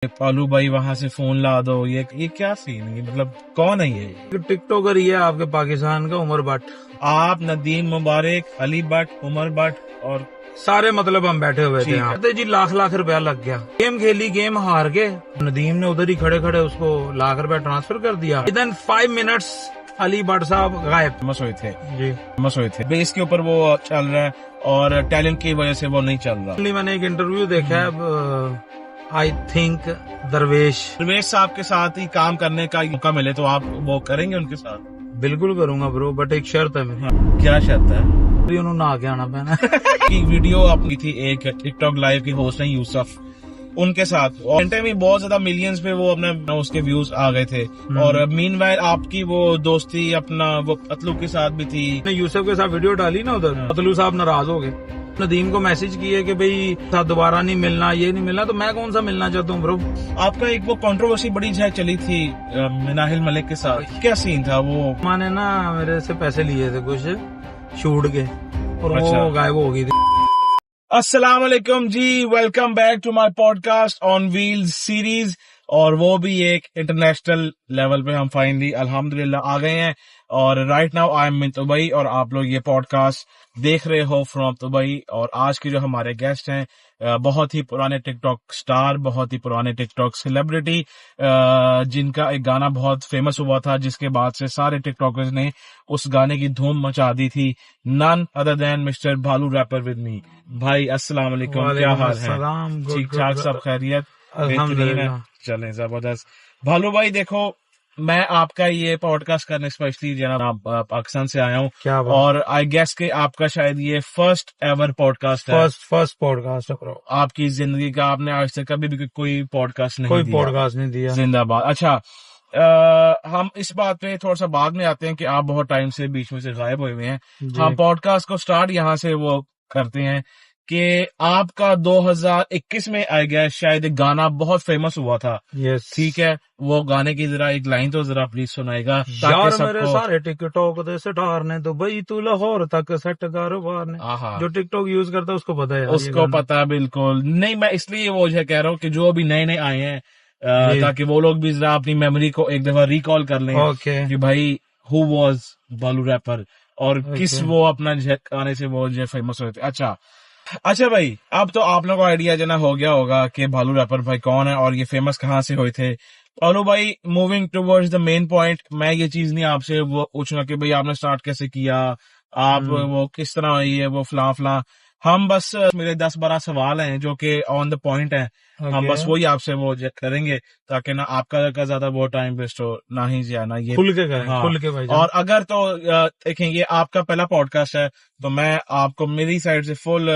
पालू भाई वहां से फोन ला दो, ये क्या सीन है? मतलब कौन है ये? टिकटॉकर ही है आपके पाकिस्तान का, उमर भट्ट। आप, नदीम मुबारक, अली भट्ट, उमर भट्ट और सारे मतलब हम बैठे हुए थे ठीक यहाँ पे जी। लाख लाख रुपया लग गया, गेम खेली, गेम हार के नदीम ने उधर ही खड़े खड़े उसको लाख रुपया ट्रांसफर कर दिया। विदिन 5 मिनट्स अली भट्ट साहब गायब। फेमस हुए थे जी, फेमस हुए थे बेस के ऊपर वो चल रहा है और टैलेंट की वजह से वो नहीं चल रहा। मैंने एक इंटरव्यू देखा है, आई थिंक दरवेश साहब के साथ ही काम करने का मौका मिले तो आप वो करेंगे उनके साथ? बिल्कुल करूंगा ब्रो, बट एक शर्त है मेरी। क्या शर्त है? उन्होंने नहा के आना पैना। की वीडियो अपनी थी एक टिकटॉक लाइव की होस्ट है यूसुफ, उनके साथ और घंटे में बहुत ज्यादा मिलियंस पे वो अपने उसके व्यूज आ गए थे। और मीनवाइल आपकी वो दोस्ती अपना वो अतलू के साथ भी थी। यूसुफ के साथ वीडियो डाली ना उधर, अतलू साहब नाराज हो गए। नदीम को मैसेज किए कि भाई साथ दोबारा नहीं मिलना, ये नहीं मिलना, तो मैं कौन सा मिलना चाहता हूँ ब्रो। आपका एक वो कंट्रोवर्सी बड़ी चली थी मिनाहिल मलिक के साथ, क्या सीन था वो? माने ना मेरे से पैसे लिए थे कुछ शूट के और अच्छा। वो गायब हो गई थी। अस्सलाम वालेकुम जी, welcome back to my podcast on wheels series. और वो भी एक इंटरनेशनल लेवल पे हम फाइनली अल्हम्दुलिल्लाह आ गए हैं। और right now I am in Dubai और आप लोग ये पॉडकास्ट देख रहे हो फ्रॉम दुबई। और आज के जो हमारे गेस्ट हैं बहुत ही पुराने टिकटॉक स्टार, बहुत ही पुराने टिकटॉक सेलिब्रिटी, जिनका एक गाना बहुत फेमस हुआ था जिसके बाद से सारे टिकटॉकर्स ने उस गाने की धूम मचा दी थी। नन अदर देन मिस्टर भालू रैपर विद मी। भाई अस्सलाम वालेकुम, क्या हाल है? ठीक ठाक, सब खैरियत? अल्हम्दुलिल्लाह। चलें, जबरदस्त। भालू भाई देखो, मैं आपका ये पॉडकास्ट करने स्पेशली जनाब पाकिस्तान से आया हूँ। क्या बात। और आई गेस के आपका शायद ये फर्स्ट एवर पॉडकास्ट है। फर्स्ट पॉडकास्ट है ब्रो आपकी जिंदगी का। आपने आज तक कभी भी कोई पॉडकास्ट नहीं कोई दिया? पॉडकास्ट नहीं दिया। जिंदाबाद। अच्छा, हम इस बात पे थोड़ा सा बाद में आते हैं कि आप बहुत टाइम से बीच में से गायब हुए हैं। हम पॉडकास्ट को स्टार्ट यहाँ से वो करते हैं कि आपका 2021 में आ गया शायद एक गाना बहुत फेमस हुआ था। यस, ठीक है, वो गाने की जरा एक लाइन तो जरा प्लीज सुनाएगा यार मेरे सारे टिकटॉक दे स्टार ने दुबई तू लाहौर तक सेट कारोबार ने। जो टिकटॉक यूज करता है उसको पता है, उसको पता है। बिल्कुल नहीं, मैं इसलिए वो जो कह रहा हूँ कि जो अभी नए नए आए हैं ताकि वो लोग भी जरा अपनी मेमोरी को एक दफा रिकॉल कर लें कि भाई हु वाज बालू रैपर और किस वो अपना गाने से वो जो फेमस हुए थे। अच्छा भाई, अब तो आप लोगों को आइडिया जना हो गया होगा कि भालू रैपर भाई कौन है और ये फेमस कहाँ से हुए थे। भालू भाई, moving towards the main point, मैं ये चीज नहीं आपसे वो पूछूंगा कि भाई आपने स्टार्ट कैसे किया, आप वो किस तरह हुई है वो फला। हम बस मेरे 10-12 सवाल हैं जो कि ऑन द पॉइंट हैं। हम बस वही आपसे वो करेंगे ताकि ना आपका ज्यादा वो टाइम वेस्ट हो, ना ही ना ये खुल के करें। हाँ। खुल के भाई। और अगर तो देखें ये आपका पहला पॉडकास्ट है तो मैं आपको मेरी साइड से फुल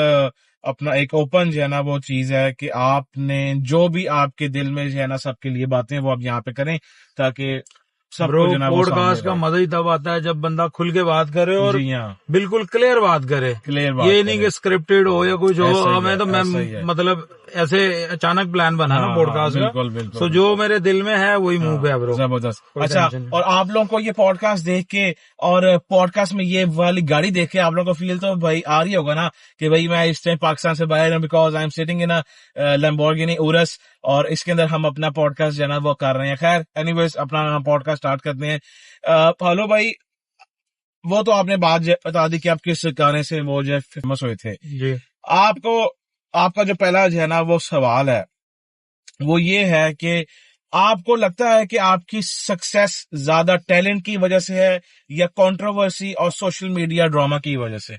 अपना एक ओपन जो है ना वो चीज है कि आपने जो भी आपके दिल में जो है ना सबके लिए बातें वो आप यहाँ पे करें ताकि ब्रो पॉडकास्ट का मजा ही तब आता है जब बंदा खुल के बात करे और बिल्कुल क्लियर बात करे। ये नहीं कि स्क्रिप्टेड हो या कुछ हो। हमें तो मैं मतलब ऐसे अचानक प्लान बना ना पॉडकास्ट का, तो जो मेरे दिल में है वही मुंह पे है ब्रो। जबरदस्त। अच्छा, और आप लोगों को ये पॉडकास्ट देख के और पॉडकास्ट में ये वाली गाड़ी देख के आप लोगों को फील तो भाई आ रही होगा ना कि भाई मैं इस टाइम पाकिस्तान से बाहर हूँ because I am sitting in Lamborghini Urus और इसके अंदर हम अपना पॉडकास्ट जो है ना वो कर रहे हैं। खैर एनीवेज, अपना पॉडकास्ट स्टार्ट करते हैं। हेलो भाई, वो तो आपने बात बता दी कि आप किस गाने से वो जो फेमस हुए थे जी। आपका जो पहला जो है ना वो सवाल है वो ये है कि आपको लगता है कि आपकी सक्सेस ज्यादा टैलेंट की वजह से है या कंट्रोवर्सी और सोशल मीडिया ड्रामा की वजह से?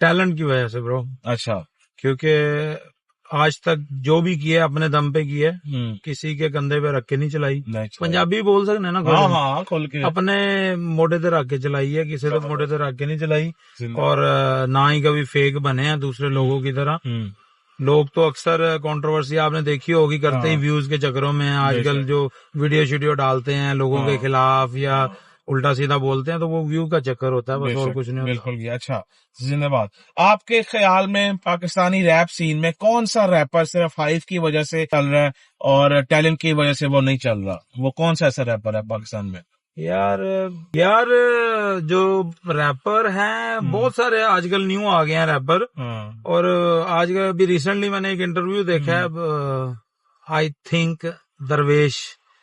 टैलेंट की वजह से ब्रो। अच्छा, क्योंकि आज तक जो भी किया अपने दम पे किया, किसी के कंधे पे रख के नहीं चलाई। पंजाबी बोल सकते ना, हाँ, खोल के अपने मोटे ते रख के चलाई है, किसी तो मोटे ते रख के नहीं चलाई। और ना ही कभी फेक बने हैं दूसरे लोगों की तरह। लोग तो अक्सर कंट्रोवर्सी आपने देखी होगी करते ही व्यूज के चक्करों में आजकल जो वीडियो डालते हैं लोगों के खिलाफ या उल्टा सीधा बोलते हैं, तो वो व्यू का चक्कर होता है बस, और कुछ नहीं। बिल्कुल। अच्छा, जिंदाबाद। आपके ख्याल में पाकिस्तानी रैप सीन में कौन सा रैपर सिर्फ हाइप की वजह से चल रहा है और टैलेंट की वजह से वो नहीं चल रहा? वो कौन सा ऐसा रैपर है पाकिस्तान में? यार जो रैपर हैं बहुत सारे आजकल न्यू आ गए हैं रैपर। और आजकल अभी रिसेंटली मैंने एक इंटरव्यू देखा है, आई थिंक दरवेश,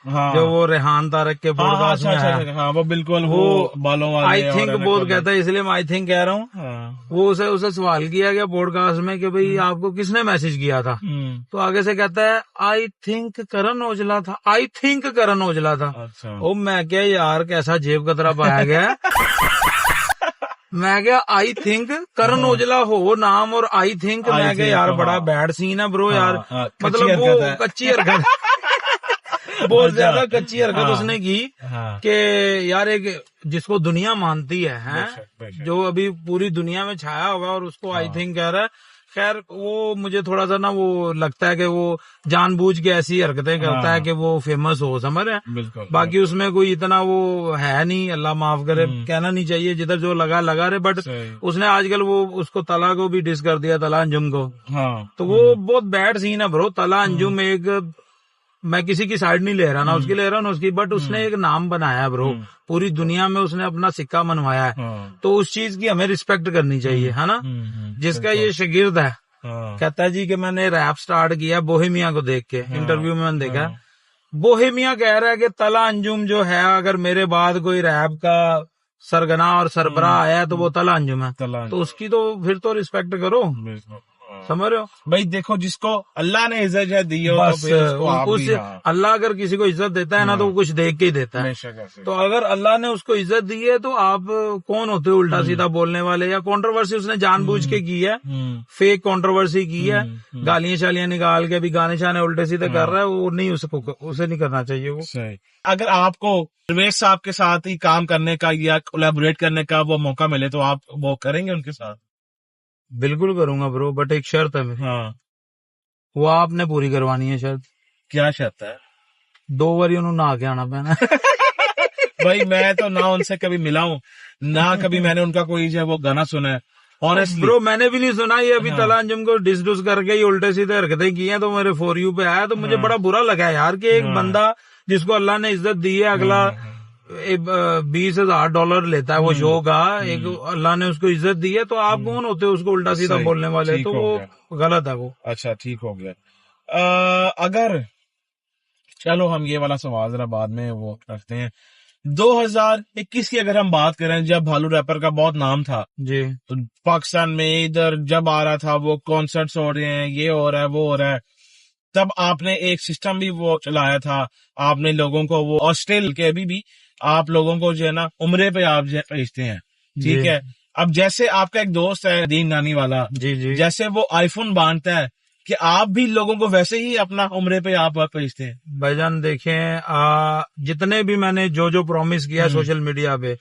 हाँ, जो वो रेहान तारक के पॉडकास्ट में है, हाँ, वो बिल्कुल वो बालों वाले आई थिंक बहुत कहता है, इसलिए मैं आई थिंक कह रहा हूँ। हाँ, वो उसे सवाल किया गया पॉडकास्ट में कि भाई आपको किसने मैसेज किया था, तो आगे से कहता है आई थिंक करण औजला था, आई थिंक करण औजला था। अच्छा। ओ मैं क्या यार कैसा जेब कतरा पाया गया मैं क्या आई थिंक करण औजला हो नाम और आई थिंक, मैं क्या यार बड़ा बैड सीन है ब्रो यार, मतलब वो कच्ची हरकत बहुत ज्यादा कच्ची हरकत उसने की कि यार एक जिसको दुनिया मानती है जो अभी पूरी दुनिया में छाया हुआ और उसको आई थिंक कह रहा है। खैर वो मुझे थोड़ा सा ना वो लगता है कि वो जानबूझ के ऐसी हरकतें करता है कि वो फेमस हो, समझ रहे हैं। बाकी उसमें कोई इतना वो है नहीं, अल्लाह माफ करे, कहना नहीं चाहिए, जिधर जो लगा रहे। बट उसने आजकल वो उसको तला को भी डिस कर दिया, तला अंजुम को। तो वो बहुत बैड सीन है ब्रो। तला अंजुम एक, मैं किसी की साइड नहीं ले रहा ना, उसकी ले रहा हूँ ना उसकी, बट उसने एक नाम बनाया ब्रो, पूरी दुनिया में उसने अपना सिक्का मनवाया है, तो उस चीज की हमें रिस्पेक्ट करनी चाहिए, है ना। जिसका ये शागिर्द है, कहता है जी कि मैंने रैप स्टार्ट किया बोहेमिया को देख के, इंटरव्यू में मैंने देखा बोहेमिया कह रहा है कि तला अंजुम जो है, अगर मेरे बाद कोई रैप का सरगना और सरबराह आया तो वो तला अंजुम है, तो उसकी तो फिर तो रिस्पेक्ट करो, समझ रहे हो भाई। देखो जिसको अल्लाह ने इज्जत दी हो, बस उस अल्लाह अगर किसी को इज्जत देता है ना तो वो कुछ देख के ही देता है। तो अगर अल्लाह ने उसको इज्जत दी है तो आप कौन होते हो उल्टा सीधा बोलने वाले। या कंट्रोवर्सी उसने जानबूझ के की है, फेक कंट्रोवर्सी की है, गालियां शालियां निकाल के भी गाने शाने उल्टे सीधे कर रहा है, वो नहीं, उसे नहीं करना चाहिए वो। अगर आपको दरवेश साहब के साथ ही काम करने का या कोलैबोरेट करने का वो मौका मिले तो आप वो करेंगे उनके साथ? बिल्कुल करूंगा ब्रो, बट एक शर्त है मेरी। हाँ, वो आपने पूरी करवानी है शर्त। क्या शर्त है? 2 बारी उन्होंने नहा के आना पैना भाई मैं तो ना उनसे कभी मिला हूँ, ना कभी मैंने उनका कोई जो वो गाना सुना है ऑनेस्टली ब्रो, मैंने भी नहीं सुना। ये अभी तला अंजुम को डिस डुस करके ही उल्टे सीधे हरकतें की हैं, तो मेरे फॉर यू पे आया, तो मुझे बड़ा बुरा लगा यार कि एक बंदा जिसको अल्लाह ने इज्जत दी है, अगला $20,000 लेता है वो शो का, एक अल्लाह ने उसको इज्जत दी है, तो आप कौन होते हो उसको उल्टा सीधा बोलने वाले, तो वो गलत है वो। अच्छा ठीक हो गया। अगर चलो हम ये वाला सवाल जरा बाद में वो रखते हैं। 2021 की अगर हम बात करें, जब भालू रैपर का बहुत नाम था जी, तो पाकिस्तान में इधर जब आ रहा था, वो कॉन्सर्ट्स हो रहे हैं, ये हो रहा है वो हो रहा है, तब आपने एक सिस्टम भी वो चलाया था, आपने लोगों को वो ऑस्ट्रेलिया के अभी भी आप लोगों को जो है ना उम्रे पे आप भेजते हैं, ठीक है। अब जैसे आपका एक दोस्त है दीन नानी वाला, जी, जैसे वो आईफोन बांटता है, कि आप भी लोगों को वैसे ही अपना उम्रे पे आप भेजते हैं? भाईजान देखें, जितने भी मैंने जो प्रॉमिस किया सोशल मीडिया पे,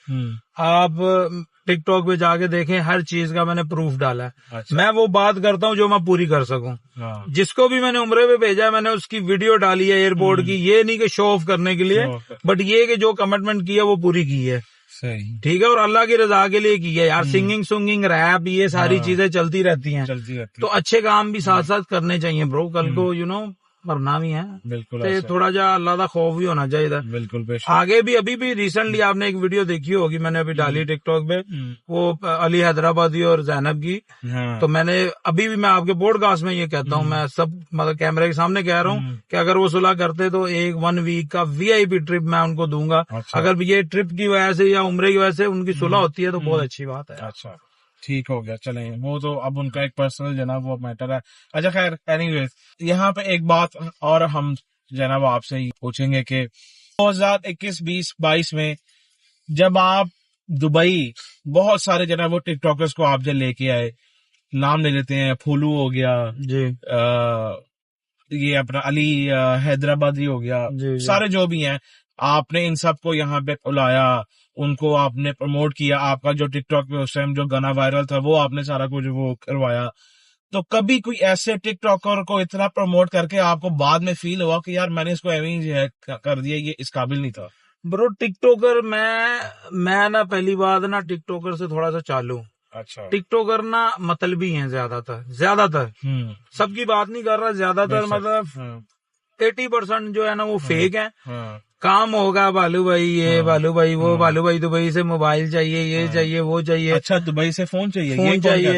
आप टिकटॉक पे जाके देखें, हर चीज का मैंने प्रूफ डाला है। अच्छा। मैं वो बात करता हूँ जो मैं पूरी कर सकूं। जिसको भी मैंने उम्रे पे भेजा, मैंने उसकी वीडियो डाली है एयरपोर्ट की, ये नहीं कि शो ऑफ करने के लिए, बट ये कि जो कमिटमेंट की है वो पूरी की है, ठीक है, और अल्लाह की रजा के लिए की है यार। सिंगिंग रैप ये सारी चीजें चलती रहती हैं, तो अच्छे काम भी साथ साथ करने चाहिए ब्रो, कल को मरना भी है, बिल्कुल तो थोड़ा जा अल्लाह का खौफ भी होना चाहिए था, बिल्कुल। आगे भी अभी भी रिसेंटली आपने एक वीडियो देखी होगी, मैंने अभी डाली टिकटॉक पे, वो अली हैदराबादी और जैनब की। तो मैंने अभी भी, मैं आपके पॉडकास्ट में ये कहता हूँ, मैं सब मतलब कैमरे के सामने कह रहा हूँ कि अगर वो सुलह करते तो एक 1 वीक का VIP ट्रिप मैं उनको दूंगा। अगर ये ट्रिप की वजह से या उम्रे की वजह से उनकी सुलह होती है तो बहुत अच्छी बात है। अच्छा ठीक हो गया, चलें, वो तो अब उनका एक पर्सनल जनाब वो मैटर है। अच्छा खैर, एनीवेज यहाँ पे एक बात और हम जनाब आपसे ही पूछेंगे कि 2021-20-22 में जब आप दुबई, बहुत सारे जनाब वो टिकटॉकर्स को आप जब लेके आए, नाम ले लेते हैं, फूलू हो गया जी, ये अपना अली हैदराबादी हो गया जी, सारे जो भी हैं, आपने इन सबको यहाँ पे बुलाया, उनको आपने प्रमोट किया, आपका जो टिकटॉक पे उस टाइम जो गाना वायरल था वो आपने सारा कुछ वो करवाया। तो कभी कोई ऐसे टिकटॉकर को इतना प्रमोट करके आपको बाद में फील हुआ कि यार मैंने इसको एवं जो है कर दिया, ये इस काबिल नहीं था? ब्रो टिकटॉकर मैं ना पहली बात ना टिकटॉकर से थोड़ा सा चालू। अच्छा। टिकटॉकर ना मतलबी हैं ज्यादातर सबकी बात नहीं कर रहा, ज्यादातर मतलब 80% जो है ना वो फेक है। काम होगा बालू भाई ये, बालू भाई वो, बालू भाई दुबई से मोबाइल चाहिए, ये चाहिए वो चाहिए। अच्छा दुबई से फोन चाहिए, फोन चाहिए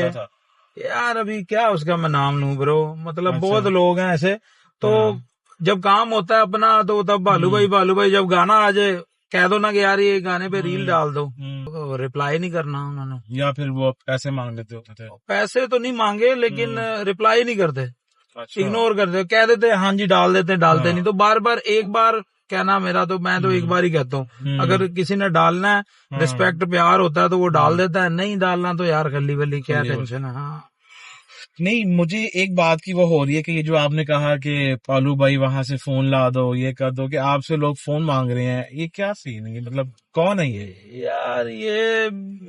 यार, अभी क्या उसका मैं नाम लूं ब्रो, मतलब बहुत लोग हैं ऐसे। तो जब काम होता है अपना तो तब भालू भाई जब गाना आ जाए कह दो ना कि यार ये गाने पे रील डाल दो, तो रिप्लाई नहीं करना उन्होंने। या फिर वो पैसे मांग लेते होते थे? पैसे तो नहीं मांगे लेकिन रिप्लाई नहीं करते, इग्नोर करते, कह देते हाँ जी डाल देते, डालते नहीं। तो बार बार एक बार कहना मेरा, तो मैं तो एक बार ही कहता हूँ, अगर किसी ने डालना है, रिस्पेक्ट प्यार होता है तो वो डाल देता है, नहीं डालना तो यार खली बली क्या टेंशन है। हाँ नहीं, मुझे एक बात की वो हो रही है कि ये जो आपने कहा कि पालू भाई वहां से फोन ला दो, ये कर दो, कि आपसे लोग फोन मांग रहे हैं, ये क्या सीन है? मतलब कौन है ये? यार ये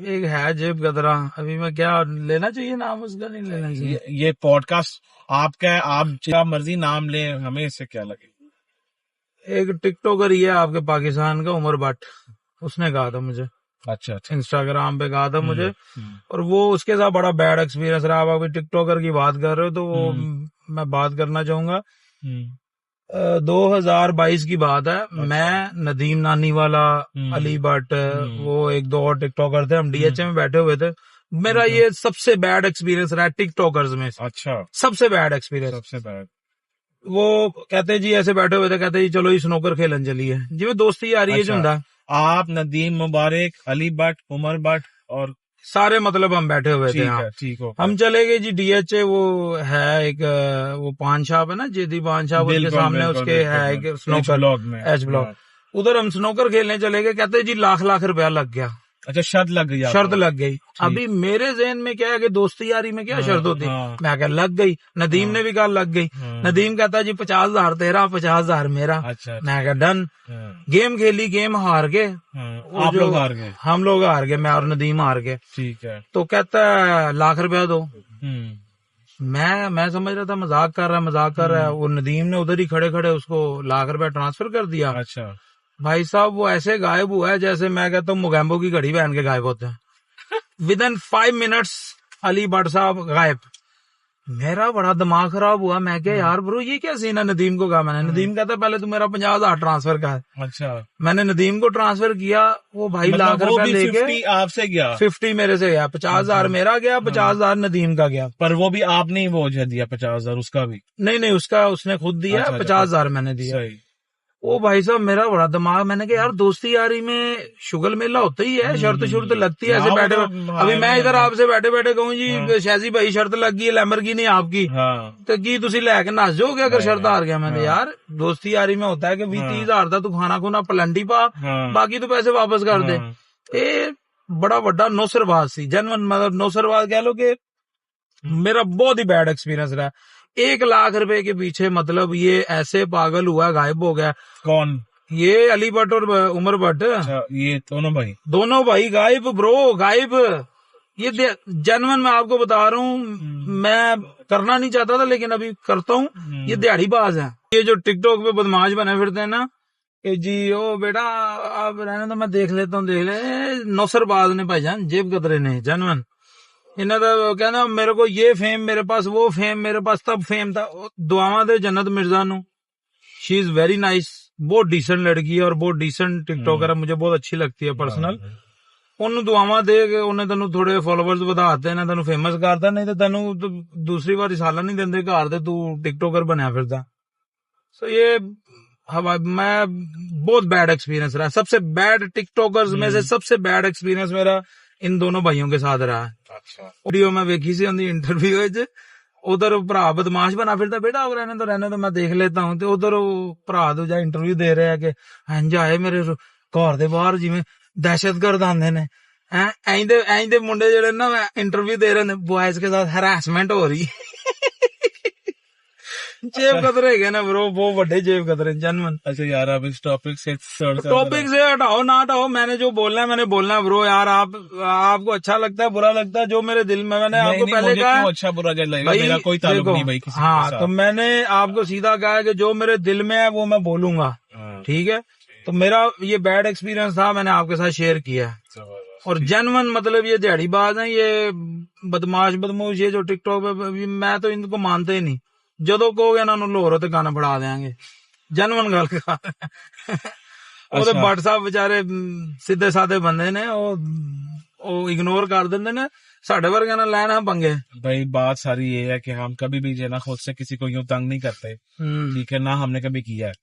एक है जेब गदरा, अभी मैं क्या लेना चाहिए नाम उसका, नहीं लेना चाहिए। ये पॉडकास्ट आपका है, आप जितना मर्जी नाम ले, हमें इससे क्या लगे। एक टिकटॉकर ही है आपके पाकिस्तान का, उमर भट्ट, उसने कहा था मुझे, अच्छा इंस्टाग्राम पे कहा था मुझे, और वो उसके साथ बड़ा बैड एक्सपीरियंस रहा। आप अभी टिकटॉकर की बात कर रहे हो तो वो मैं बात करना चाहूंगा। 2022 की बात है। अच्छा। मैं, नदीम नानी वाला, अली भट्ट, वो एक दो और टिकटॉकर थे, हम डीएचए में बैठे हुए थे। मेरा ये सबसे बैड एक्सपीरियंस रहा टिकटॉकर्स में। अच्छा, सबसे बैड एक्सपीरियंस, सबसे बैड। वो कहते जी ऐसे बैठे हुए थे, कहते जी चलो ये स्नूकर खेलन चलिए, जिਵੇਂ दोस्ती यारी है जो ਹੁੰਦਾ। आप, नदीम मुबारक, अली भट्ट, उमर भट्ट और सारे मतलब हम बैठे हुए थे। हाँ ठीक हो। हम चले गए जी डीएचए, वो है एक वो पान शॉप है ना, जेदी पान शॉप, उसके सामने उसके है एक स्नूकर एच ब्लॉक, उधर हम स्नूकर खेलने चले गए। कहते जी लाख लाख रुपया लग गया। अच्छा, शर्त लग गई? शर्त लग गई। अभी मेरे ज़हन में क्या है कि दोस्ती यारी में क्या शर्त होती है, मैं कहा लग गई। नदीम ने भी कहा लग गई। नदीम कहता जी 50,000 तेरा, 50,000 मेरा। अच्छा, मैं कहा डन। गेम खेली, गेम हार गए। आप लोग हार गए? हम लोग हार गए, मैं और नदीम हार गए। ठीक है। तो कहता है लाख रुपया दो। मैं समझ रहा था मजाक कर रहा है। वो नदीम ने उधर ही खड़े खड़े उसको लाख रुपया ट्रांसफर कर दिया। अच्छा भाई साहब, वो ऐसे गायब हुआ है जैसे मैं कहता हूँ मोगैम्बो की घड़ी पहन के गायब होते हैं। विदिन 5 मिनट्स अली भट्ट साहब गायब। मेरा बड़ा दिमाग खराब हुआ। मैं क्या यार ब्रो ये क्या सीन है। नदीम को कहा मैंने, नदीम कहता पहले तू मेरा 50,000 ट्रांसफर कर। अच्छा, मैंने नदीम को ट्रांसफर किया, वो भाई लाख रुपया लेके 50 आपसे गया, 50 मेरे से गया, 50,000 मेरा गया, 50,000 नदीम का गया। पर वो भी आपने ही वो दिया 50,000 उसका भी? नहीं, उसका उसने खुद दिया। 50,000 मैंने दिया। ओ भाई साहब, मेरा बड़ा दिमाग, मैंने कहा यार दोस्ती यारी में शुगल मेला होता ही है, शर्त शुर्त लगती है ऐसे बैठे। अभी मैं इधर आपसे बैठे बैठे कहूँ जी शाजी भाई शर्त लग गई है लैम्बोर्गिनी आपकी, तो की तुसी लैके नस जाओगे अगर शर्त हार गया। मैंने यार दोस्ती यारी में होता है कि 20-30,000 का तू खाना खुना पलंडी पा, बाकी तो पैसे वापस कर दे। ये बड़ा बड़ा नौसरबाज सी, जनवन मतलब नौसरबाज कह लो कि मेरा बहुत ही बैड एक्सपीरियंस रहा। 1 लाख रुपए के पीछे मतलब ये ऐसे पागल हुआ, गायब हो गया। कौन? ये अली भट्ट और उमर भट्ट। अच्छा, ये दोनों भाई गायब ब्रो, गायब। ये जनवन मैं आपको बता रहा हूँ, मैं करना नहीं चाहता था लेकिन अभी करता हूँ। ये दिहाड़ीबाज है। ये जो टिकटॉक पे बदमाश बने फिरते हैं ना कि जी ओ बेटा आप रहने तो मैं देख लेता हूँ, देख ले। नौसरबाज ने भाईजान, जेब कतरे ने, जनवन इन्हें तो कहना मेरे को ये फेम, मेरे पास वो फेम, मेरे पास तब फेम था। दुआवां दे जन्नत मिर्जा नू, शी इज वेरी नाइस, बहुत डिसेंट लड़की है और बहुत डिसेंट टिकटॉकर है, मुझे बहुत अच्छी लगती है पर्सनल। उन्होंने दुआवां दे के उन्हें तेन थोड़े फॉलोवर्स ਵਧਾਤੇ ने, तेन फेमस करता, नहीं तो तेन दूसरी बार साला नहीं देंगे घर दे, तू टिकटॉकर बनया फिरदा। सो ये मैं बहुत बैड एक्सपीरियंस रहा। सबसे बैड टिकटॉकर्स में से सबसे बैड एक्सपीरियंस मेरा इन दोनों भाइयों के साथ रहा है। अच्छा, वीडियो मैं वेखी सी उनकी इंटरव्यू च, उधर भरा बदमाश बना फिरता, बेटा रहने तो मैं देख लेता हूँ। तो उधर भरा दूजा इंटरव्यू दे रहे हैं कि इंज आए मेरे घर दे बाहर जिवें दहशतगर्द आंदे ने, ऐं मुंडे जेडे ना इंटरव्यू दे रहे हैं, बॉयज के साथ हरासमेंट हो रही है। जेब कतरे है ना ब्रो, बहुत बड़े जेब कतरे जनमन। अच्छा यार, आप इस टॉपिक से हटाओ ना हटाओ, मैंने जो बोलना है मैंने बोलना है ब्रो। यार आपको अच्छा लगता है बुरा लगता है, जो मेरे दिल में, मैंने आपको पहले कहा अच्छा बुरा लगेगा, मेरा कोई ताल्लुक नहीं भाई किसी हाँ, तो मैंने आपको सीधा कहा है कि जो मेरे दिल में है वो मैं बोलूंगा, ठीक है। तो मेरा ये बैड एक्सपीरियंस था, मैंने आपके साथ शेयर किया है। और जनवन मतलब ये दिहाड़ीबाज है, ये बदमाश बदमूश, ये जो टिकटॉक पे, मैं तो इनको मानते ही नहीं। ਜਦੋਂ ਕਹੋਗੇ ਇਹਨਾਂ ਨੂੰ ਲਾਹੌਰ ਤੇ ਗਾਣਾ ਫੜਾ ਦੇਾਂਗੇ, ਜਨਮਨ ਗੱਲ ਕਰ। ਉਹਦੇ ਭੱਟ ਸਾਹਿਬ ਵਿਚਾਰੇ ਸਿੱਧੇ ਸਾਦੇ ਬੰਦੇ ਨੇ, ਉਹ ਇਗਨੋਰ ਕਰ ਦਿੰਦੇ ਨੇ, ਸਾਡੇ ਵਰਗੇ ਨਾਲ ਲੈਣਾ पंगे। भाई बात सारी ये है कि हम कभी भी जो है ना खुद से किसी को यूं तंग नहीं करते, ठीक है ना, हमने कभी किया है,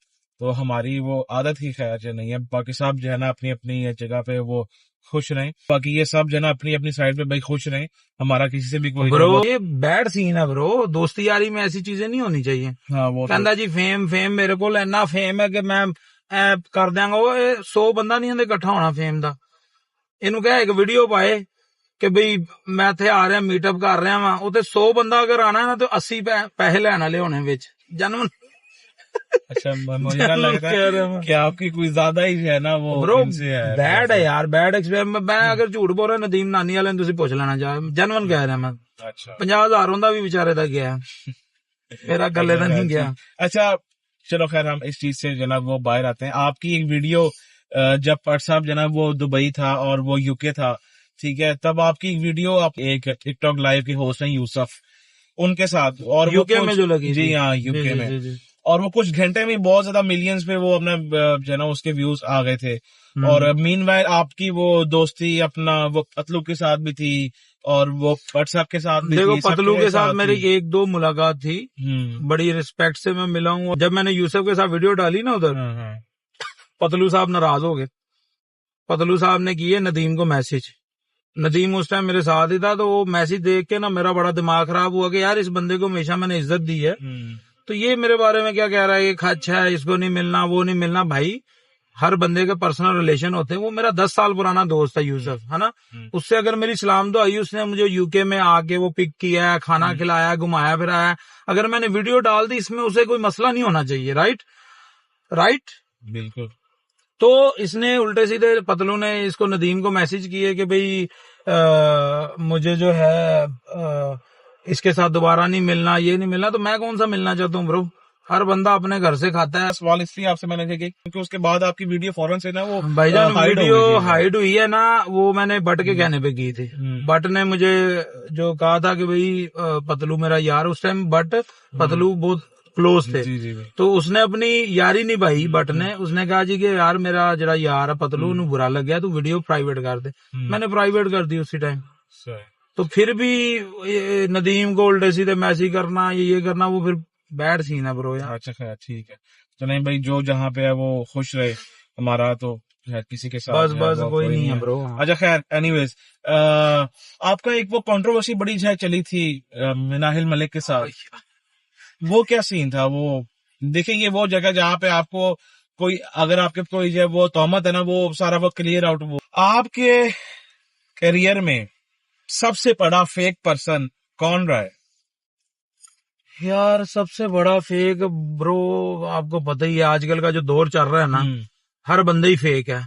तो हमारी वो आदत ही खैर जो नहीं है। बाकी सब जो है ना अपनी अपनी जगह पे वो खुश रहें, बाकी ये सब जो है ना अपनी अपनी साइड पे भाई खुश रहें, हमारा किसी से भी कोई ब्रो ये बैड सीन है ब्रो, दोस्ती यारी में ऐसी चीजें नहीं होनी चाहिए। हाँ वो कहता जी फेम मेरे को इन्ना फेम है कि मैं कर देंगा, वो 100 बंदा नहीं होंगे इकट्ठा होना फेम दा। इनू कह एक वीडियो पाए कि बई मैं इत्थे आ रहा मीटअप कर रहा वा, उते 100 बंदा अगर आना है ना तो 80 पैसे लैने वाले होने विच जन्म। अच्छा मुझे ना लग रहा है कि आपकी कोई ज्यादा ही है ना वो ब्रो बैड है यार, बैड एक्सपीरियंस। मैं अगर झूठ बोल रहा नदीम नानी वाले तुसी पूछ लेना चाहे, जनवन कह रहा मैं। अच्छा 50,000 होंदा भी बेचारे दा गया, मेरा गले दा नहीं गया। अच्छा चलो खैर हम इस चीज से जनाब वो बाहर आते हैं। आपकी एक वीडियो जब पट साहब जनाब वो दुबई था और वो यूके था, ठीक है, तब आपकी एक वीडियो आप एक टिकटॉक लाइव के होस्ट हैं यूसुफ, उनके साथ, और यूके में जो लगी जी हाँ यूके में, और वो कुछ घंटे में बहुत ज्यादा मिलियंस पे वो अपना जो ना उसके व्यूज आ गए थे। और मीनवाइल आपकी वो दोस्ती अपना वो पतलू के साथ भी थी और वो पट साहब के साथ भी देखो थी। पतलू के साथ मेरी 1-2 मुलाकात थी, बड़ी रिस्पेक्ट से मैं मिला हूँ। जब मैंने यूसुफ के साथ वीडियो डाली ना उधर, पतलू साहब नाराज हो गए। पतलू साहब ने किए नदीम को मैसेज, नदीम उस टाइम मेरे साथ ही था, तो वो मैसेज देख के ना मेरा बड़ा दिमाग खराब हुआ कि यार इस बंदे को हमेशा मैंने इज्जत दी है, तो ये मेरे बारे में क्या कह रहा है, ये खच है, इसको नहीं मिलना, वो नहीं मिलना। भाई हर बंदे के पर्सनल रिलेशन होते हैं। वो मेरा 10 साल पुराना दोस्त है यूसुफ, है ना, उससे अगर मेरी सलाम दुआई, उसने मुझे यूके में आके वो पिक किया है, खाना खिलाया, घुमाया फिराया, अगर मैंने वीडियो डाल दी इसमें उसे कोई मसला नहीं होना चाहिए। राइट बिल्कुल। तो इसने उल्टे सीधे पतलू ने इसको नदीम को मैसेज किए कि भाई मुझे जो है इसके साथ दोबारा नहीं मिलना, ये नहीं मिलना। तो मैं कौन सा मिलना चाहता हूँ ब्रो, हर बंदा अपने घर से खाता है। सवाल इसलिए आपसे मैंने किया क्योंकि उसके बाद आपकी वीडियो फौरन से ना वो भाईजान वीडियो हाइड हुई है ना, वो मैंने बट के कहने पे की थी। बट ने मुझे जो कहा था कि भाई पतलू मेरा यार, उस टाइम बट पतलू बहुत क्लोज थे, तो उसने अपनी यारी निभाई। बट ने उसने कहा जी कि यार मेरा जरा यार है पतलू, नु बुरा लग गया, तू वीडियो प्राइवेट कर दे। मैंने प्राइवेट कर दी उसी टाइम। तो फिर भी नदीम को उल्टे सीधे मैसेज करना, ये करना, वो फिर बैड सीन है ब्रो यार। अच्छा खैर ठीक है, तो नहीं भाई जो जहाँ पे है वो खुश रहे, हमारा तो किसी के साथ बस कोई नहीं है ब्रो। अच्छा खैर एनीवेज, आपका एक वो कंट्रोवर्सी बड़ी चली थी नाहिल मलिक के साथ, वो क्या सीन था? वो देखेंगे वो जगह जहाँ पे आपको कोई, अगर आपके कोई जो वो तोहमत है ना, वो सारा वो क्लियर आउट। वो आपके करियर में सबसे बड़ा फेक पर्सन कौन रहा है? यार सबसे बड़ा फेक ब्रो, आपको पता ही है आजकल का जो दौर चल रहा है ना, हर बंदा ही फेक है।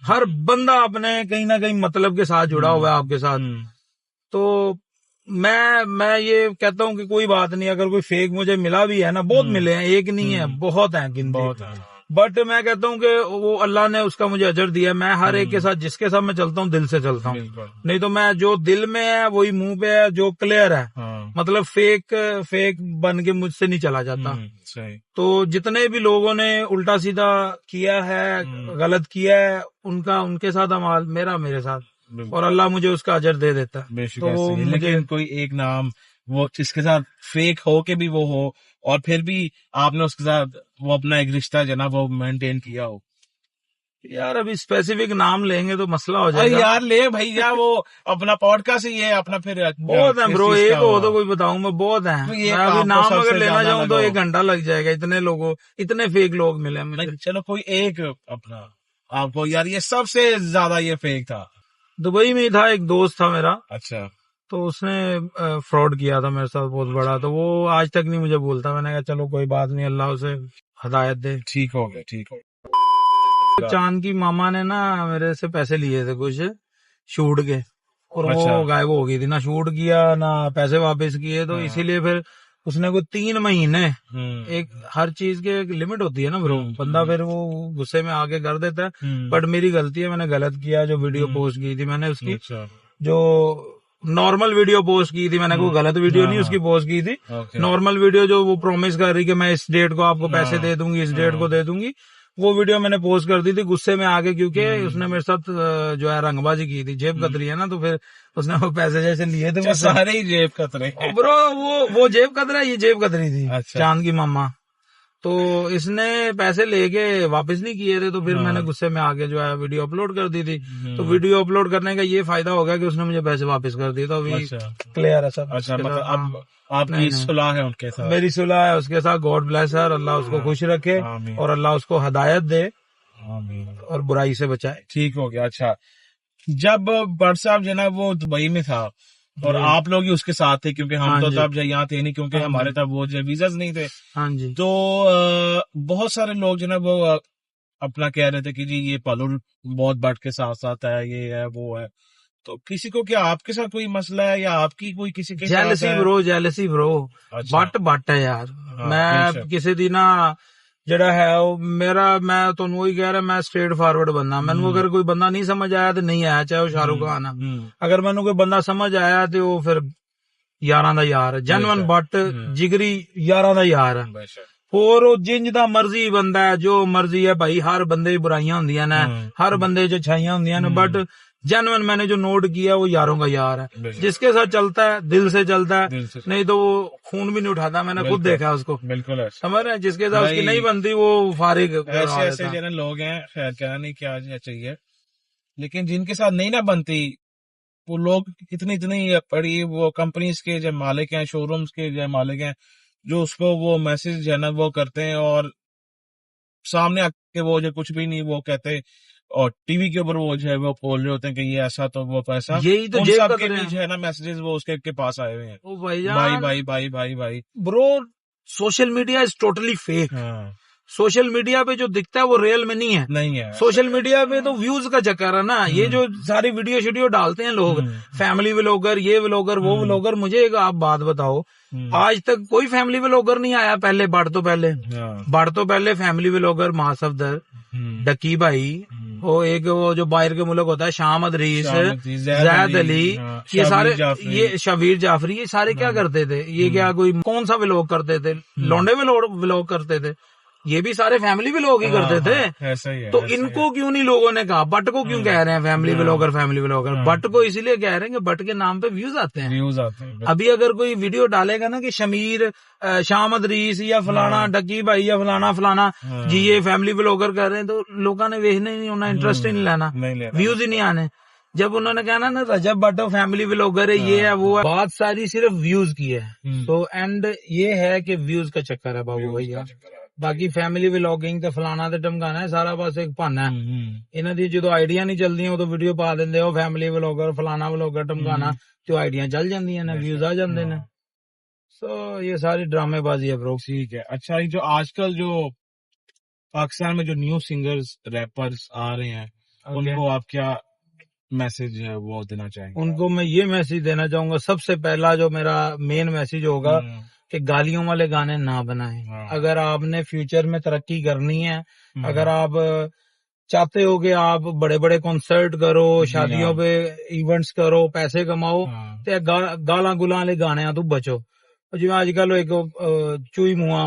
हर बंदा अपने कहीं ना कहीं मतलब के साथ जुड़ा हुआ है आपके साथ। तो मैं ये कहता हूँ कि कोई बात नहीं, अगर कोई फेक मुझे मिला भी है ना, बहुत मिले हैं, एक नहीं है, बहुत हैं गिनती। बट मैं कहता हूँ कि वो अल्लाह ने उसका मुझे अजर दिया। मैं हर एक के साथ, जिसके साथ मैं चलता हूँ, दिल से चलता हूँ। नहीं तो मैं जो दिल में है वही मुंह पे है, जो क्लियर है, मतलब फेक बन के मुझसे नहीं चला जाता। तो जितने भी लोगों ने उल्टा सीधा किया है, गलत किया है, उनके साथ अमाल, मेरे साथ, और अल्लाह मुझे उसका अजर दे देता है। तो लेकिन कोई एक नाम वो जिसके साथ फेक हो के भी वो हो, और फिर भी आपने उसके साथ वो अपना एक रिश्ता जो ना वो मेंटेन किया हो? यार अभी स्पेसिफिक नाम लेंगे तो मसला हो जाएगा। यार ले भैया, वो अपना पॉडकास्ट ही है अपना, फिर बहुत है ब्रो, एक हो तो कोई बताऊं मैं, बहुत है। मैं अभी नाम अगर लेना चाहूँ तो 1 घंटा लग जाएगा, इतने फेक लोग मिले मुझे। चलो कोई एक अपना आपको, यार ये सबसे ज्यादा ये फेक था। दुबई में था, एक दोस्त था मेरा। अच्छा। तो उसने फ्रॉड किया था मेरे साथ बहुत बड़ा, तो वो आज तक नहीं मुझे बोलता। मैंने कहा चलो कोई बात नहीं, अल्लाह उसे हदायत दे। ठीक हो गया। चांद की मामा ने ना मेरे से पैसे लिए थे कुछ शूट के, और वो गायब हो गई थी, ना शूट किया ना पैसे वापस किए। तो इसीलिए फिर उसने कोई 3 महीने, एक हर चीज की एक लिमिट होती है ना ब्रो, बंदा फिर वो गुस्से में आके कर देता है। बट मेरी गलती है, मैंने गलत किया। जो वीडियो पोस्ट की थी मैंने उसकी, जो नॉर्मल वीडियो पोस्ट की थी मैंने, कोई गलत वीडियो नहीं उसकी पोस्ट की थी। नॉर्मल वीडियो जो वो प्रॉमिस कर रही कि मैं इस डेट को आपको पैसे दे दूंगी, इस डेट को दे दूंगी, वो वीडियो मैंने पोस्ट कर दी थी गुस्से में आके, क्योंकि उसने मेरे साथ जो है रंगबाजी की थी, जेब कतरी है ना, तो फिर उसने वो पैसे जैसे लिए थे, सारे ही जेब कतरे ब्रो। वो जेब कतरा, ये जेब कतरी थी। अच्छा। चांद की मामा। तो इसने पैसे लेके वापस नहीं किए थे, तो फिर मैंने गुस्से में आके जो है वीडियो अपलोड कर दी थी। तो वीडियो अपलोड करने का ये फायदा हो गया कि उसने मुझे पैसे वापस कर दिए, तो अभी क्लियर है सब। अच्छा, मतलब अब आपकी सुलह है उनके साथ? मेरी सुलह है उसके साथ। गॉड ब्लेस हर, अल्लाह उसको खुश रखे और अल्लाह उसको हदायत दे और बुराई से बचाए। ठीक हो गया। अच्छा, जब भट्ट साहब जो है ना वो दुबई में था और आप लोग ही उसके साथ थे, क्योंकि हम तो तब यहाँ थे नहीं, क्योंकि हमारे तब वो जो वीजाज नहीं थे। हाँ जी। तो बहुत सारे लोग जो है ना वो अपना कह रहे थे कि जी ये पालूर बहुत भट्ट के साथ साथ है, ये है वो है। तो किसी को क्या आपके साथ कोई मसला है या आपकी कोई किसी के jealousy bro, jealousy bro. But है यार। मैं किसी दिन ना जड़ा है वो मेरा, मैं तो वही कह रहा, मैं स्ट्रेट फॉरवर्ड बंदा। मैंने अगर कोई बंदा नहीं समझ आया तो नहीं आया, चाहे वो शाहरुख खान है। अगर मैंने कोई बंदा समझ आया तो वो फिर यारां दा यार है, जेन्युइन बट जिगरी यारां दा यार है। और जिंज दा मर्जी बंदा है, जो मर्जी है भाई, हर बंदे बुराइयां होंदियां ने, हर बंदे च अच्छाइयां होंदियां ने, बट जेन्युइन मैंने जो नोट किया वो यारों का यार है। जिसके साथ चलता है दिल से चलता है, नहीं तो वो खून भी नहीं उठाता। मैंने खुद देखा उसको। बिल्कुल समझ रहे हैं, जिसके साथ उसकी नहीं बनती वो फारिग। ऐसे ऐसे जन लोग हैं, खैर क्या नहीं क्या चाहिए, लेकिन जिनके साथ नहीं ना बनती वो लोग इतनी बड़ी वो कंपनीज के जो मालिक हैं, शोरूम्स के जो मालिक हैं, जो उसको वो मैसेज जो है ना वो करते हैं और सामने आके वो जो कुछ भी नहीं वो कहते, और टीवी के ऊपर वो जो है वो बोल रहे होते हैं कि ये ऐसा तो वो पैसा। यही तो उन सब के बीच है ना मैसेजेस वो उसके पास आए हुए हैं। ओ भाई भाई भाई भाई भाई bro, social media is totally fake. Social media पे जो दिखता है वो रियल में नहीं है। सोशल मीडिया पे तो व्यूज का चक्कर है ना। ये जो सारी वीडियो डालते हैं लोग, फैमिली व्लॉगर, ये व्लॉगर, वो व्लॉगर। मुझे एक आप बात बताओ, आज तक कोई फैमिली व्लॉगर नहीं आया पहले? बढ़ तो पहले फैमिली व्लॉगर मां सफदर, डकी भाई, वो एक वो जो बाहर के मुल्क होता है, शाम अदरीस, जैद अली, ये सारे, ये शबीर जाफरी, ये सारे क्या करते थे? ये क्या कोई कौन सा व्लॉग करते थे? लौंडे व्लॉग करते थे। ये भी सारे फैमिली व्लॉग ही करते थे। ऐसा ही है, तो इनको क्यों नहीं लोगों ने कहा? बट को क्यों कह रहे हैं फैमिली व्लॉगर? बट को इसीलिए कह रहे हैं कि बट के नाम पे व्यूज आते हैं। अभी अगर कोई वीडियो डालेगा ना कि शमीर, शाम अदरीस या फलाना डकी भाई या फलाना जी ये फैमिली व्लॉगर कर रहे हैं, तो लोगों ने वेखने नहीं होना, इंटरेस्ट ही नहीं लेना, व्यूज ही नहीं आने। जब उन्होंने कहना ना रजब भट्ट फैमिली व्लॉगर है, ये है वो है, बात सारी सिर्फ व्यूज की है। तो एंड ये है कि व्यूज का चक्कर है बाबू भैया। बाकी फैमिली व्लॉगिंग ते फलाना ते टमकाना है सारा बस एक भाना है। इन्हां दी जो आइडिया नहीं चलदियां उदों वीडियो पा दिंदे हो फैमिली व्लॉगर फलाना व्लॉगर टमकाना, तो आइडिया चल जांदियां ने, व्यूज आ जांदे ने। सो ये सारी ड्रामेबाजी है ब्रो। ठीक है। अच्छा, ये जो आजकल जो पाकिस्तान में जो न्यू सिंगर्स रैपर्स आ रहे हैं, उनको आप क्या मैसेज है वो देना चाहेंगे? उनको मैं ये मैसेज देना चाहूंगा, सबसे पहला जो मेरा मेन मैसेज होगा कि गालियों वाले गाने ना बनाएं। अगर आपने फ्यूचर में तरक्की करनी है, अगर आप चाहते हो कि आप बड़े बड़े कॉन्सर्ट करो, शादियों पे इवेंट्स करो, पैसे कमाओ, तो गाला गुला वाले गाने तो बचो। जिवें अजकल एक चूई मुआ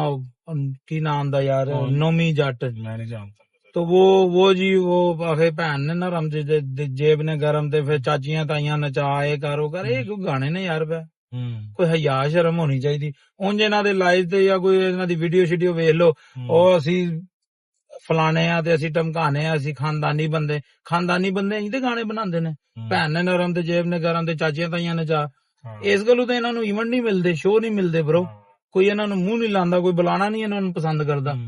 की नाम दा यार, नोमी जट, मैं नहीं जानता। तो वो जी वो आखे भैन ने नरम जेब ने गरम, ते फिर चाचियां ताइयां नचा करो कर, ये कोई गाने ने यार पे कोई हया शर्म होनी चाहिए। उंज इन्हां दे लाइव ते या कोई इन्हां दी वीडियो शीडियो वेख लो, और असी फलाने आ ते असी टमकाने आ, असी खानदानी बंदे इंज दे गाने बनांदे ने, भैन ने नरम ते जेब ने गरम ते चाचियां ताइयां नचा। इस गल्लों ते इन्हां नूं इवेंट नहीं मिलदे, शो नहीं मिलदे ब्रो। कोई इन्हां नूं मूंह नहीं लांदा, कोई बुलाना नहीं इन्हां नूं पसंद करदा।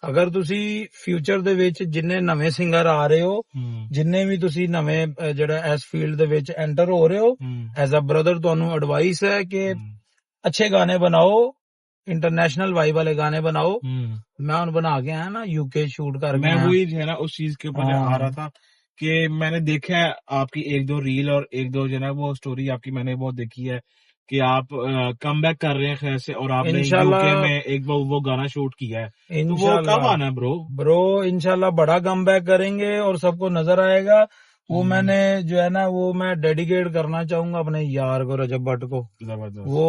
अगर तुसी फ्यूचर दे विच जिन्ने नवे सिंगर आ रहे हो, जिन्ने भी तुसी नवे जेड़ा इस फील्ड दे विच एंटर हो रहे हो, एज अ ब्रदर तुहानू एडवाइस है कि अच्छे गाने बनाओ, इंटरनेशनल वाइब वाले गाने बनाओ। मैं उन बना के आया ना यूके शूट कर, मैं वही है ना उस चीज के ऊपर आ रहा था कि मैंने देखा है आपकी एक दो रील और एक दो जो ना वो स्टोरी आपकी मैंने बहुत देखी है कि आप कम बैक कर रहे हैं खैर से, और आपने यूके में एक वो गाना शूट किया है। तो वो कब आना है ब्रो? इंशाल्लाह बड़ा कम बैक करेंगे और सबको नजर आएगा। वो मैंने जो है ना वो मैं डेडिकेट करना चाहूंगा अपने यार को, रजब भट्ट को। वो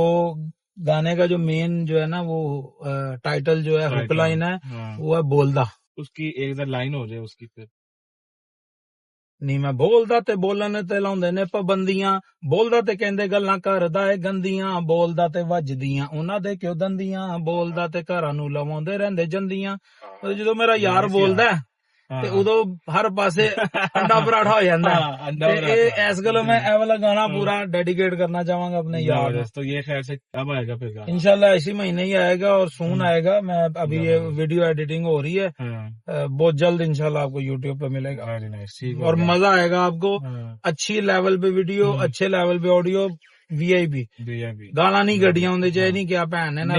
गाने का जो मेन जो है ना वो टाइटल जो है, हुक लाइन है, वो है बोलदा। उसकी एक लाइन हो जाए उसकी फिर। ਨੀ ਮੈਂ ਬੋਲਦਾ ਤੇ ਬੋਲਣ ਤੇ ਲਾਉਂਦੇ ਨੇ ਪਾਬੰਦੀਆਂ, ਬੋਲਦਾ ਤੇ ਕਹਿੰਦੇ ਗੱਲਾਂ ਕਰਦਾ ਏ ਗੰਦੀਆਂ, ਬੋਲਦਾ ਤੇ ਵੱਜਦੀਆਂ ਉਹਨਾਂ ਦੇ ਕਿਉਂ ਦੰਦੀਆਂ, ਬੋਲਦਾ ਤੇ ਘਰਾਂ ਨੂੰ ਲਵਾਉਂਦੇ ਰਹਿੰਦੇ ਜੰਦੀਆਂ। ਜਦੋਂ ਮੇਰਾ ਯਾਰ ਬੋਲਦਾ ਤੇ ਉਦੋਂ ਹਰ ਪਾਸੇ ਅੰਡਾ ਪਰਾਠਾ ਹੋ ਜਾਂਦਾ। ਤੇ ਇਹ ਇਸ ਗੱਲੋਂ ਮੈਂ ਇਹ ਵਾਲਾ ਗਾਣਾ पूरा डेडिकेट करना चाहूंगा अपने यार को। तो ये खैर से कब आएगा फिर गाना? इंशाल्लाह इसी महीने ही आएगा और सून आएगा। मैं अभी ये वीडियो एडिटिंग हो रही है, बहुत जल्द इंशाल्लाह आपको यूट्यूब पे मिलेगा और मजा आएगा आपको। अच्छी लेवल पे वीडियो, अच्छे लेवल पे ऑडियो, VIP गाला नहीं कड्डियां उंदे च, नहीं क्या भैन ने ना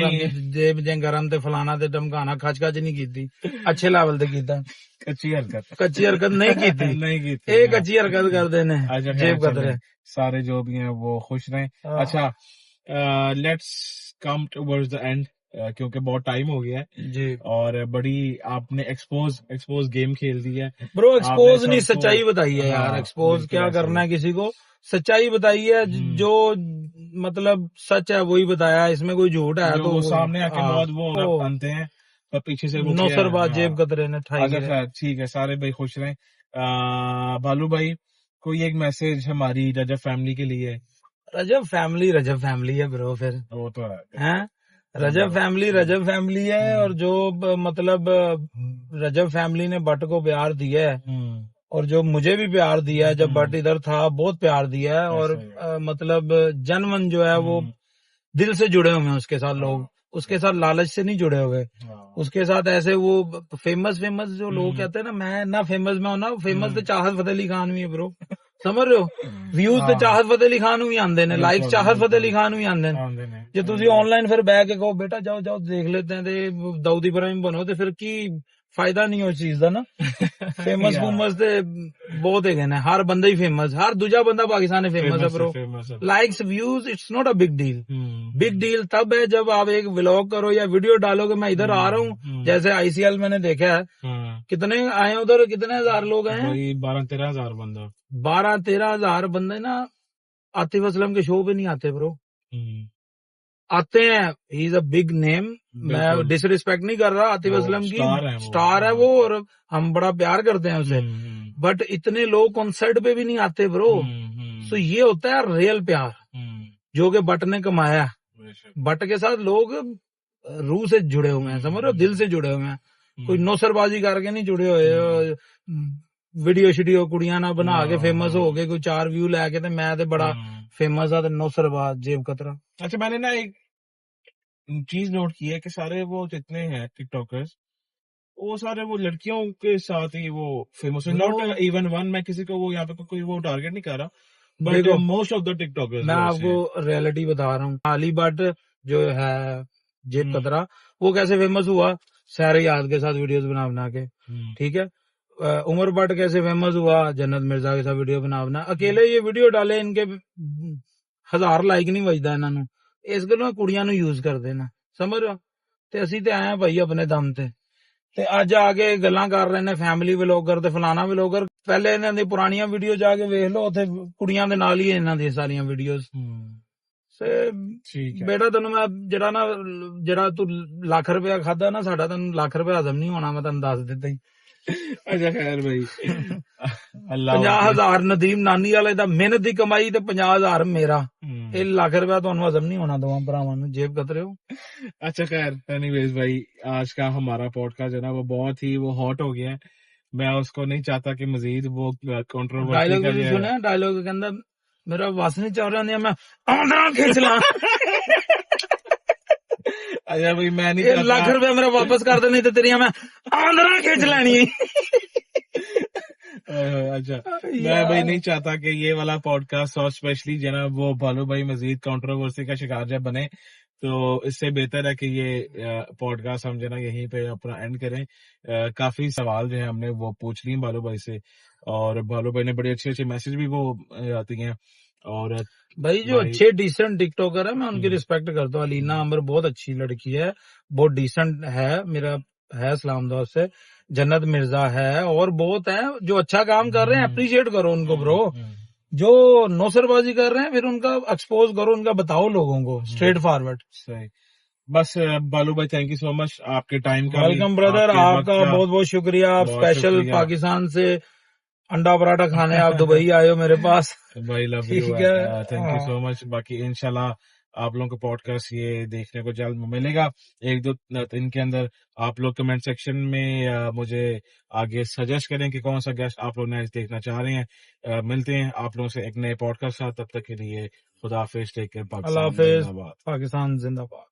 जेब जे गरम ते फलाना ते धमकाना खच नहीं कीती, अच्छे लेवल ते कीता। कच्ची हरकत नहीं की थी। एक अच्छी हरकत कर देने जेब कतरे। सारे जो भी हैं वो खुश रहें। अच्छा, let's come towards the end क्योंकि बहुत टाइम हो गया है जी, और बड़ी आपने एक्सपोज गेम खेल दी है ब्रो। एक्सपोज नहीं, सच्चाई बताइए यार। एक्सपोज क्या करना है किसी को, सच्चाई बताई है। जो मतलब सच है वही बताया, इसमें कोई झूठ है तो वो सामने आके बहुत वो बनते हैं पर पीछे से वो नौसरबाज जेब कतरे ने ठाई। ठीक है, सारे भाई खुश रहें। भालू भाई, कोई एक मैसेज हमारी रजब फैमिली के लिए? रजब फैमिली है ब्रो। फिर वो तो है रजब फैमिली है। और जो मतलब रजब फैमिली ने बट को प्यार दिया है और जो मुझे भी प्यार दिया है, जब बट इधर था बहुत प्यार दिया है। और मतलब जनमन जो है वो दिल से जुड़े हुए हैं उसके साथ लोग, उसके साथ लालच से नहीं जुड़े हुए। उसके साथ ऐसे वो फेमस जो लोग कहते हैं ना, मैं ना फेमस में हूं ना फेमस तो चाहत फतेह अली खान भी है ब्रो, समझ रहे हो। व्यूज तो चाहत फतेह अली खान भी आंदे ने, लाइक चाहत फतेह अली खान भी आंदे ने। जे तुसी ऑनलाइन फिर बह के कहो बेटा जाओ देख लेते हैं ते दाऊद इब्राहिम बनो, तो फिर की फायदा नहीं उस चीज का ना। फेमस ते बहुत है ने, हर बंदा ही फेमस, हर दूजा बंदा पाकिस्तान में फेमस है bro. Likes views it's not a big deal. Big deal तब है जब आप एक व्लॉग करो या वीडियो डालोगे, मैं इधर आ रहा हूँ। जैसे ICL मैंने देखा है, कितने आए उधर, कितने हजार लोग हैं? 12-13 हजार बंदा। 12-13 हजार बंदे ना आतिफ असलम के शो पे नहीं आते ब्रो, आते हैं। He is a big name, मैं डिसरिस्पेक्ट नहीं कर रहा आतिफ असलम की, स्टार है वो और हम बड़ा प्यार करते हैं उसे। बट इतने लोग कॉन्सर्ट पे भी नहीं आते ब्रो। सो ये होता है रियल प्यार जो कि बट ने कमाया। बट के साथ लोग रूह से जुड़े हुए हैं, समझ रहे हो, दिल से जुड़े हुए हैं। कोई नौसरबाजी करके नहीं जुड़े हुए, वीडियो कुड़ियां ना बना के फेमस हो गए, कोई 4 व्यू लैके ते मैं ते बड़ा फेमस है नौसरबाज जेब कतरा। अच्छा, मैंने ना एक चीज नोट की है कि सारे वो जितने हैं टिकटॉकर्स, वो सारे वो लड़कियों के साथ ही वो फेमस है। नॉट इवन वन, मैं किसी को वो यहाँ पे कोई वो टारगेट नहीं कर रहा, but most of the TikTokers. मैं आपको रियलिटी बता रहा हूँ। अली बट जो है जेब कतरा, वो कैसे फेमस हुआ? सारे याद के साथ वीडियोस बना के, ठीक है। उमर बट कैसे फेमस हुआ? जन्नत मिर्जा के साथ वीडियो बना अकेले ये वीडियो डाले, इनके 1000 लाइक नहीं बजदा इन्हों। इस गलों कुड़ियां नूं यूज कर देना, समझ रहे हो। ते असीं ते आए भाई अपने दम ते अज आके गल्लां कर रहे ने फैमिली व्लॉगर ते फलाना व्लॉगर। पहले इन्हां दी पुरानियां वीडियो जाके वेख लो, उत्थे कुड़ियां दे नाल ही इन्हां दी सारियां वीडियोस। बेटा तेन मैं जरा तू लाख रुपया खादा ना, साडा तेन लाख रुपया हजम नहीं होना, मैं तेन दस दिता ही। अच्छा खैर भाई, 50,000 नदीम नानी वाले दा मेहनत दी कमाई ते 50,000 मेरा, ये लाख रुपया तुहानू हजम नहीं होना दोवां भरावां नू, जेब कतरे हो। अच्छा खैर, एनीवेज भाई, आज का हमारा पॉडकास्ट जो ना वो बहुत ही वो हॉट हो गया है। मैं उसको नहीं चाहता कि मजीद वो कंट्रोवर्सी। डायलॉग सुना, डायलॉग के अंदर मेरा वास नहीं चल रहा, मैं आंदरा खींच ला। अच्छा भाई, मैं नहीं, लाख रुपया मेरा वापस कर दे, नहीं तो तेरिया मैं आंदरा खींच लेनी। अच्छा, मैं भाई नहीं चाहता कि ये वाला पॉडकास्ट और स्पेशली जनाब वो भालू भाई मजीद कंट्रोवर्सी का शिकार जब बने, तो इससे बेहतर है कि ये पॉडकास्ट हम जना यहीं पे अपना एंड करें। काफी सवाल जो है हमने वो पूछ लिए भालू भाई से, और भालू भाई ने बड़े अच्छे मैसेज भी वो आती हैं। और भाई जो अच्छे डिसेंट टिकटॉकर है, मैं उनकी रिस्पेक्ट करता हूँ। अलीना अमर बहुत अच्छी लड़की है, बहुत डिसेंट है, मेरा है सलाम दोस्त से। जन्नत मिर्जा है और बहुत है जो अच्छा काम कर रहे हैं, अप्रिशिएट करो उनको ब्रो। जो नौसरबाजी कर रहे हैं फिर उनका एक्सपोज करो, उनका बताओ लोगों को स्ट्रेट फॉरवर्ड। सही बस बालू भाई थैंक यू सो मच आपके टाइम का। वेलकम ब्रदर, आपका बहुत बहुत शुक्रिया। आप स्पेशल पाकिस्तान से अंडा पराठा खाने आप दुबई आए हो मेरे पास। भाई love you, thank you so much. बाकी इंशाल्लाह आप लोगों को पॉडकास्ट ये देखने को जल्द मिलेगा, 1-2 दिन के अंदर। आप लोग कमेंट सेक्शन में मुझे आगे सजेस्ट करें कि कौन सा गेस्ट आप लोग नेक्स्ट देखना चाह रहे हैं। मिलते हैं आप लोगों से एक नए पॉडकास्ट साथ, तब तक के लिए खुदा हाफिज, टेक केयर, पाकिस्तान जिंदाबाद।